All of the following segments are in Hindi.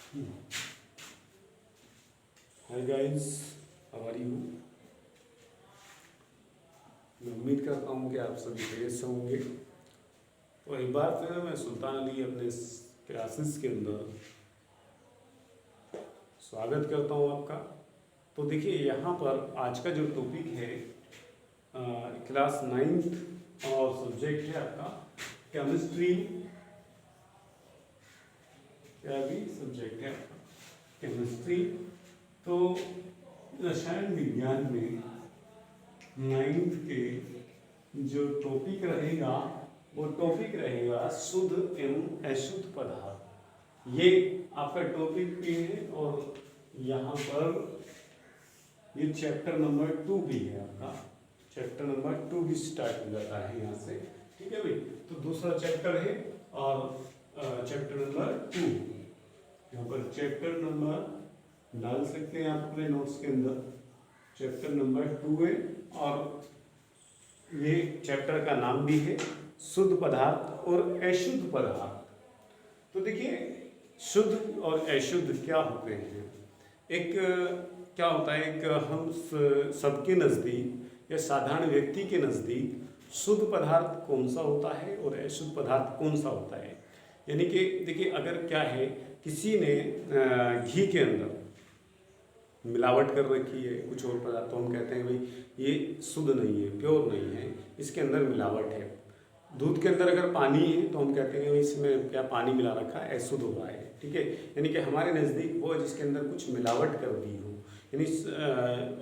Hi guys, how are you. मैं उम्मीद करता हूँ कि आप सभी खैरियत से होंगे। तो एक बार फिर मैं सुल्तान अली अपने क्लासेस के अंदर स्वागत करता हूँ आपका। तो देखिए, यहाँ पर आज का जो टॉपिक है क्लास 9th और सब्जेक्ट है आपका केमिस्ट्री। क्या भी सब्जेक्ट है आपका केमिस्ट्री। तो रसायन विज्ञान में 9th के जो टॉपिक रहेगा वो टॉपिक रहेगा शुद्ध एवं अशुद्ध पदार्थ। ये आपका टॉपिक भी है और यहाँ पर ये चैप्टर नंबर 2 भी है आपका। चैप्टर नंबर 2 भी स्टार्ट हो जाता है यहाँ से, ठीक है भाई। तो दूसरा चैप्टर है और चैप्टर नंबर 2, यहाँ पर चैप्टर नंबर डाल सकते हैं आप अपने नोट्स के अंदर। चैप्टर नंबर 2 है और ये चैप्टर का नाम भी है शुद्ध पदार्थ और अशुद्ध पदार्थ। तो देखिए, शुद्ध और अशुद्ध क्या होते हैं। एक क्या होता है, एक हम सबके नज़दीक या साधारण व्यक्ति के नज़दीक शुद्ध पदार्थ कौन सा होता है और अशुद्ध पदार्थ कौन सा होता है। यानी कि देखिए, अगर क्या है, किसी ने घी के अंदर मिलावट कर रखी है कुछ और पदार्थ, तो हम कहते हैं भाई ये शुद्ध नहीं है, प्योर नहीं है, इसके अंदर मिलावट है। दूध के अंदर अगर पानी है तो हम कहते हैं इसमें क्या पानी मिला रखा है, अशुद्ध हो रहा है, ठीक है। यानी कि हमारे नज़दीक वो है जिसके अंदर कुछ मिलावट कर दी हो। यानी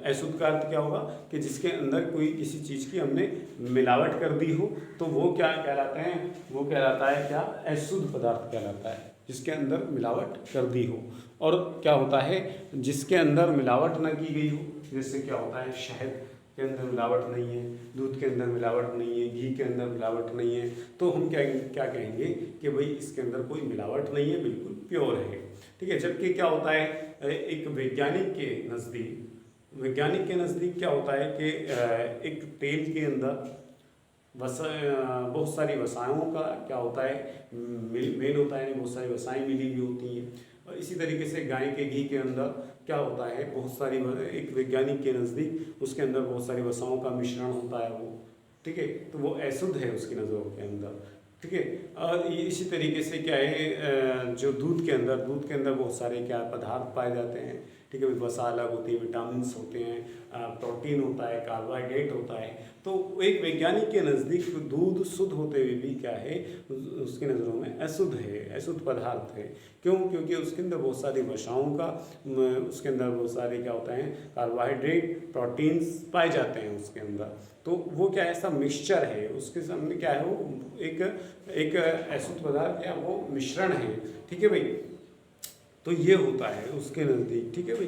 अशुद्ध का अर्थ क्या होगा कि जिसके अंदर कोई किसी चीज़ की हमने मिलावट कर दी हो, तो वो क्या कहलाते हैं, वो कहलाता है क्या, अशुद्ध पदार्थ कहलाता है, जिसके अंदर मिलावट कर दी हो। और क्या होता है, जिसके अंदर मिलावट न की गई हो, जैसे क्या होता है, शहद के अंदर मिलावट नहीं है, दूध के अंदर मिलावट नहीं है, घी के अंदर मिलावट नहीं है, तो हम क्या क्या कहेंगे कि भाई इसके अंदर कोई मिलावट नहीं है, बिल्कुल प्योर है, ठीक है। जबकि क्या होता है, एक वैज्ञानिक के नज़दीक क्या होता है कि एक तेल के अंदर बहुत सारी वसाओं का क्या होता है, मेल होता है, बहुत सारी वसाएं मिली हुई होती हैं। और इसी तरीके से गाय के घी के अंदर क्या होता है, बहुत सारी, एक वैज्ञानिक के नज़दीक उसके अंदर बहुत सारी वसाओं का मिश्रण होता है वो, ठीक है। तो वो अशुद्ध है उसकी नज़रों के अंदर, ठीक है। और ये इसी तरीके से क्या है, जो दूध के अंदर बहुत सारे क्या पदार्थ पाए जाते हैं, ठीक है। वसा अलग होती है, विटामिन्स होते हैं, प्रोटीन होता है, कार्बोहाइड्रेट होता है। तो एक वैज्ञानिक के नज़दीक दूध शुद्ध होते हुए भी क्या है, उसकी नज़रों में अशुद्ध है, अशुद्ध पदार्थ है। क्यों? क्योंकि उसके अंदर बहुत सारी वसाओं का, उसके अंदर बहुत सारे क्या होता है, कार्बोहाइड्रेट, प्रोटीन्स पाए जाते हैं उसके अंदर। तो वो क्या ऐसा मिक्सचर है, उसके सामने क्या है, वो एक अशुद्ध पदार्थ या वो मिश्रण है, ठीक है भाई। तो ये होता है उसके नज़दीक, ठीक है भाई।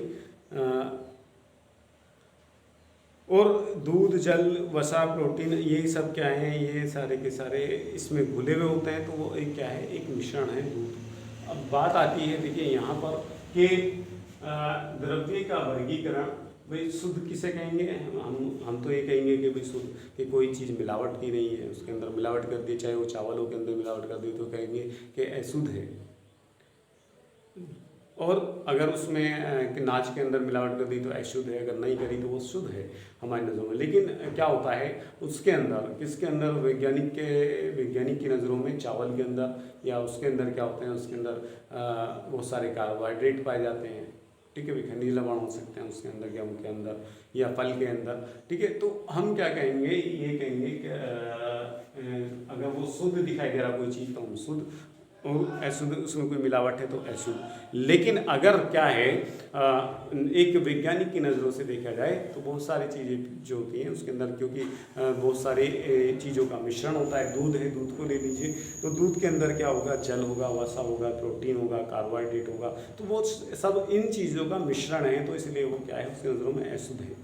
और दूध, जल, वसा, प्रोटीन, ये सब क्या है, ये सारे के सारे इसमें घुले हुए होते हैं। तो वो एक क्या है, एक मिश्रण है दूध। अब बात आती है, देखिए यहाँ पर कि द्रव्य का वर्गीकरण, भाई शुद्ध किसे कहेंगे, हम तो ये कहेंगे कि भाई शुद्ध कि कोई चीज़ मिलावट की नहीं है, उसके अंदर मिलावट कर दी, चाहे वो चावलों के अंदर मिलावट कर दी, तो कहेंगे कि अशुद्ध है। और अगर उसमें नाच के अंदर मिलावट कर दी तो अशुद्ध है, अगर नहीं करी तो वो शुद्ध है हमारी नज़रों में। लेकिन क्या होता है, उसके अंदर, किसके अंदर, वैज्ञानिक की नज़रों में चावल के अंदर या उसके अंदर क्या होते हैं, उसके अंदर बहुत सारे कार्बोहाइड्रेट पाए जाते हैं, ठीक है भाई। खनिज लवण हो सकते हैं उसके अंदर, गेहूँ के अंदर या फल के अंदर, ठीक है। तो हम क्या कहेंगे, ये कहेंगे कि अगर वो शुद्ध दिखाई दे रहा कोई चीज़ तो हम शुद्ध, और अशुद्ध उसमें कोई मिलावट है तो अशुद्ध। लेकिन अगर क्या है, एक वैज्ञानिक की नज़रों से देखा जाए तो बहुत सारी चीज़ें जो होती हैं उसके अंदर, क्योंकि बहुत सारे चीज़ों का मिश्रण होता है। दूध है, दूध को ले लीजिए, तो दूध के अंदर क्या होगा, जल होगा, वसा होगा, प्रोटीन होगा, कार्बोहाइड्रेट होगा, तो वो सब इन चीज़ों का मिश्रण है, तो इसलिए वो क्या है, उसकी नज़रों में अशुद्ध है।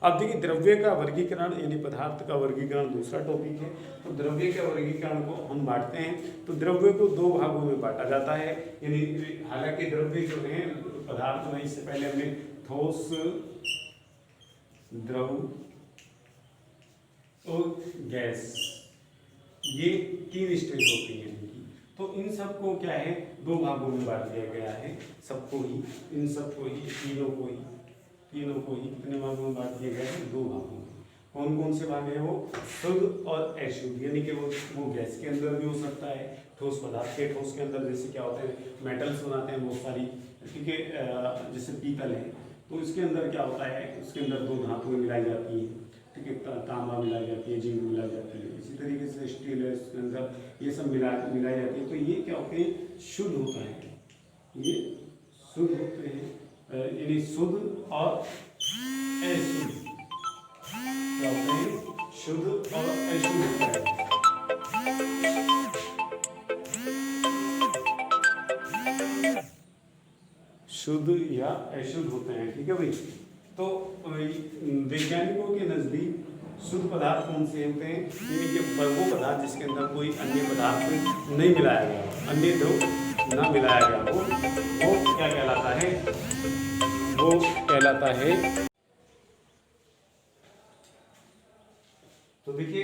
अब देखिए, द्रव्य का वर्गीकरण यानी पदार्थ का वर्गीकरण दूसरा टॉपिक है। तो द्रव्य के वर्गीकरण को हम बांटते हैं, तो द्रव्य को 2 भागों में बांटा जाता है। यानी हालांकि द्रव्य जो है, पदार्थ जो है, इससे पहले हमने ठोस, द्रव और गैस, ये 3 स्टेज होती हैं इनकी। तो इन सबको क्या है, दो भागों में बांट दिया गया है, सबको ही, इन सबको ही, तीनों को ही कितने भागों में बांट दिया गया है, दो भागों में। कौन कौन से भाग है वो, शुद्ध और अशुद्ध, यानी कि वो गैस के अंदर भी हो सकता है, ठोस पदार्थ के, ठोस के अंदर जैसे क्या होते हैं, मेटल्स बनाते हैं बहुत सारी, ठीक है, जैसे पीतल है तो इसके अंदर क्या होता है, उसके अंदर दो धातुएं मिलाई जाती हैं, ठीक है, तांबा मिलाई जाती है, जिंक मिलाई जाती है, इसी तरीके से स्टील है, उसके अंदर ये सब मिलाई जाती है। तो ये क्या होते हैं, शुद्ध होता है, ये शुद्ध होते हैं, यानी शुद्ध और अशुद्ध क्या होते हैं, शुद्ध और अशुद्ध होता है। शुद्ध या अशुद्ध होते हैं, ठीक है भाई। तो वैज्ञानिकों के नजदीक शुद्ध पदार्थ कौन से होते हैं, यानी कि वो पदार्थ जिसके अंदर कोई अन्य पदार्थ नहीं मिलाया गया, अन्य द्रव ना मिलाया गया वो क्या कहलाता है, वो कहलाता है। तो देखिए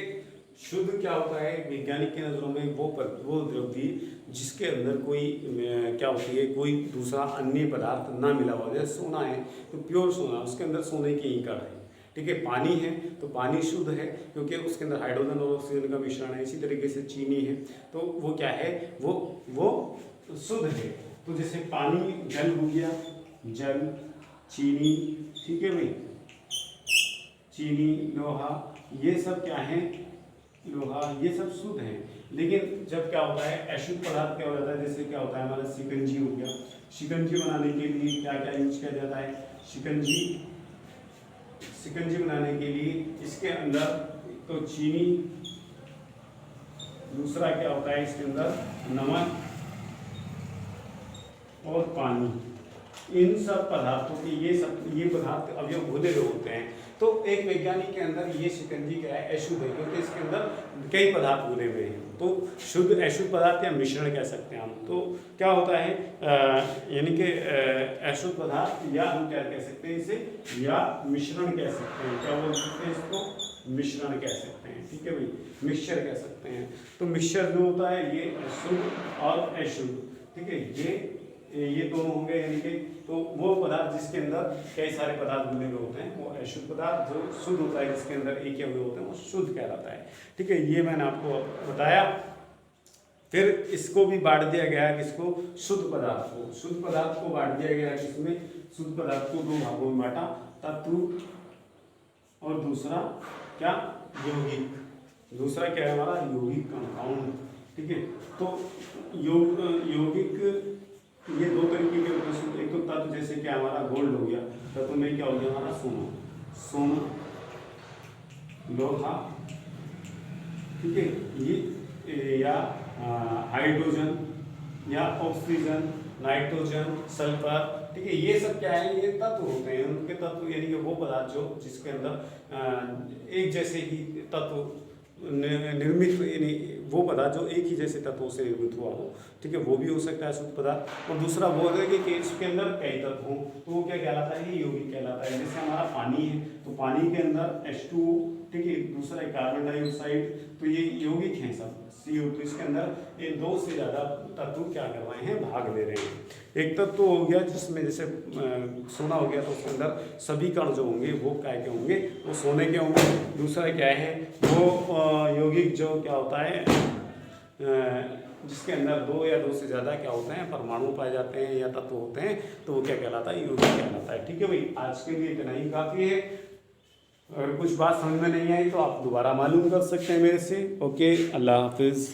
शुद्ध क्या होता है वैज्ञानिक की नज़रों में, वो द्रव्य जिसके अंदर कोई क्या होती है, कोई दूसरा अन्य पदार्थ ना मिला हुआ। जैसे सोना है तो प्योर सोना, उसके अंदर सोने की ही कण है, ठीक है। पानी है तो पानी शुद्ध है क्योंकि उसके अंदर हाइड्रोजन और ऑक्सीजन का मिश्रण है। इसी तरीके से चीनी है तो वो क्या है, वो शुद्ध है। तो जैसे पानी जल हो गया, जल, चीनी, ठीक है भाई, चीनी, लोहा, ये सब क्या है, लोहा, ये सब शुद्ध है। लेकिन जब क्या होता है अशुद्ध पदार्थ क्या हो जाता है, जैसे क्या होता है हमारा शिकंजी हो गया, शिकंजी बनाने के लिए क्या क्या यूज किया जाता है, शिकंजी बनाने के लिए इसके अंदर तो चीनी, दूसरा क्या होता है इसके अंदर नमक और पानी, इन सब पदार्थों के ये पदार्थ अवयव घुले हुए होते हैं। तो एक वैज्ञानिक के अंदर ये शिकंजी क्या है, अशुद्ध है क्योंकि इसके अंदर कई पदार्थ घुले हुए हैं। तो शुद्ध अशुद्ध पदार्थ या मिश्रण कह सकते हैं हम। तो क्या होता है यानी कि अशुद्ध पदार्थ या हम क्या कह सकते हैं इसे, या मिश्रण कह सकते हैं। क्या बोल सकते हैं इसको, मिश्रण कह सकते हैं, ठीक है भाई, मिक्सचर कह सकते हैं। तो मिक्सचर जो होता है ये शुद्ध और अशुद्ध, ठीक है, ये दोनों होंगे, यानी कि तो वो पदार्थ जिसके अंदर कई सारे पदार्थ मिले हुए होते हैं वो अशुद्ध पदार्थ, जो शुद्ध होता है जिसके अंदर एक हुए होते हैं वो शुद्ध कहलाता है, ठीक है। ये मैंने आपको बताया। फिर इसको भी बांट दिया गया किसको, शुद्ध पदार्थ को, शुद्ध पदार्थ को बांट दिया गया किसमें, शुद्ध पदार्थ को दो भागों में बांटा, तत्व और दूसरा क्या, यौगिक। दूसरा क्या है हमारा, यौगिक कंपाउंड, ठीक है। तो यौगिक ये दो तरीके के होते हैं। एक तो तत्व जैसे कि हमारा गोल्ड हो गया, तत्व में क्या हो गया हमारा सोना, लोहा, ठीक है, ये या हाइड्रोजन या ऑक्सीजन, नाइट्रोजन, सल्फर, ठीक है, ये सब क्या है, ये तत्व होते हैं। उनके तत्व यानी कि वो पदार्थ जो जिसके अंदर एक जैसे ही तत्व निर्मित, यानी वो पदार्थ जो एक ही जैसे तत्वों से निर्मित हुआ हो, ठीक है, वो भी हो सकता है शुद्ध पदार्थ। और दूसरा वो है कि इसके अंदर कई तत्व हों तो वो क्या कहलाता है, ये यौगिक कहलाता है। जैसे हमारा पानी है तो पानी के अंदर H2O, ठीक है, दूसरा कार्बन डाइऑक्साइड, तो ये यौगिक हैं सब, CO, तो इसके अंदर ये दो से ज़्यादा तत्व क्या कर रहे हैं, भाग ले रहे हैं। एक तत्व हो गया जिसमें जैसे सोना हो गया तो उसके अंदर सभी कण जो होंगे वो क्या के होंगे, वो सोने के होंगे। दूसरा क्या है, वो यौगिक जो क्या होता है जिसके अंदर दो या दो से ज़्यादा क्या होते हैं, परमाणु पाए जाते हैं या तत्व होते हैं, तो वो क्या कहलाता है, यौगिक कहलाता है, ठीक है भाई। आज के लिए इतना ही काफ़ी है। अगर कुछ बात समझ में नहीं आई तो आप दोबारा मालूम कर सकते हैं मेरे से। ओके, अल्लाह हाफिज़।